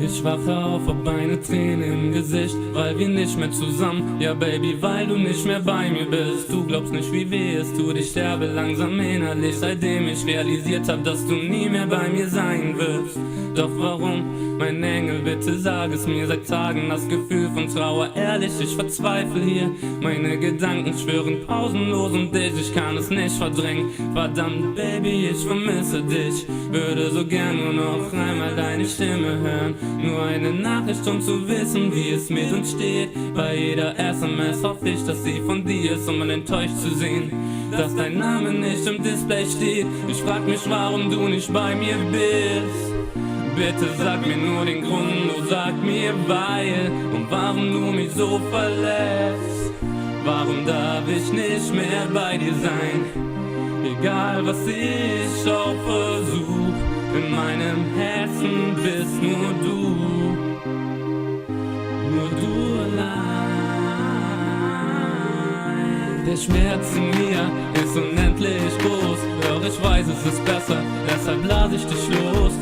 Ich wache auf, hab eine Träne im Gesicht, weil wir nicht mehr zusammen, ja Baby, weil du nicht mehr bei mir bist. Du glaubst nicht, wie weh es tut, ich sterbe langsam innerlich, seitdem ich realisiert hab, dass du nie mehr bei mir sein wirst. Doch warum, mein Engel, bitte sag es mir, seit Tagen das Gefühl von Trauer, ehrlich, ich verzweifle hier. Meine Gedanken schwören pausenlos um dich, ich kann es nicht verdrängen. Verdammt Baby, ich vermisse dich, würde so gern nur noch einmal deine Stimme hören. Nur eine Nachricht, um zu wissen, wie es mit uns steht. Bei jeder SMS hoffe ich, dass sie von dir ist, um mal enttäuscht zu sehen, dass dein Name nicht im Display steht. Ich frag mich, warum du nicht bei mir bist. Bitte sag mir nur den Grund, nur sag mir weil und warum du mich so verlässt. Warum darf ich nicht mehr bei dir sein? Egal was ich auch versuch, in meinem Herzen bist nur du allein. Der Schmerz in mir ist unendlich groß, doch ich weiß, es ist besser, deshalb lass ich dich los.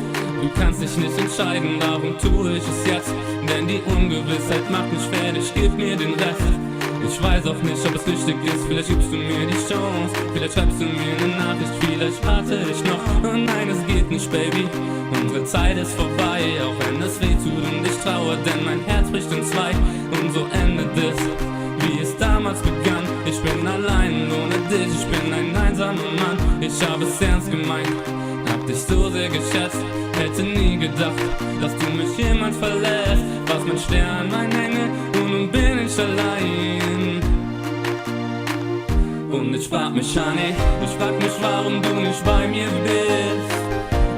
Du kannst dich nicht entscheiden, darum tue ich es jetzt, denn die Ungewissheit macht mich fertig, gib mir den Rest. Ich weiß auch nicht, ob es richtig ist, vielleicht gibst du mir die Chance, vielleicht schreibst du mir eine Nachricht, vielleicht warte ich noch. Oh nein, es geht nicht, Baby, unsere Zeit ist vorbei, auch wenn es weh tut und ich trauere, denn mein Herz bricht in zwei. Und so endet es, wie es damals begann. Ich bin allein ohne dich, ich bin ein einsamer Mann. Ich habe es ernst gemeint, hab dich so sehr geschätzt, hätte nie gedacht, dass du mich jemals verlässt. Warst mein Stern, mein Engel, und nun bin ich allein. Und ich frag mich, Honey, ich frag mich, warum du nicht bei mir bist.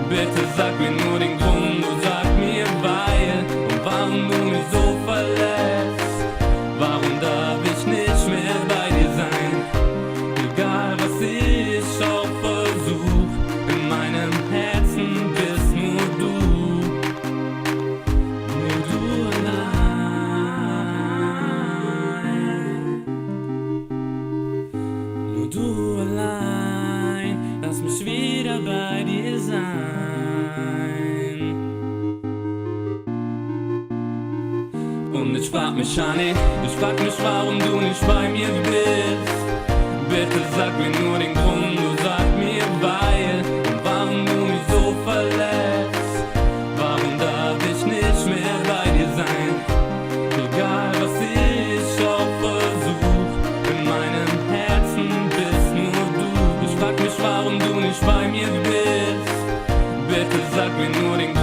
Bitte sag mir nur den Grund, nur sag mir weil und warum du mich so verlässt. Warum darf ich nicht mehr bei dir sein? Egal was ich auch versuch, in meinem Herzen bist nur du allein. Nur du allein, lass mich wieder bei dir sein. Und ich frag mich, Honey, ich frag mich, warum du nicht bei mir bist. Bitte sag mir nur den Grund, nur sag mir weil und warum du mich so verlässt. Warum darf ich nicht mehr bei dir sein? Egal was ich auch versuch, in meinem Herzen bist nur du. Ich frag mich, warum du nicht bei mir bist. Bitte sag mir nur den Grund.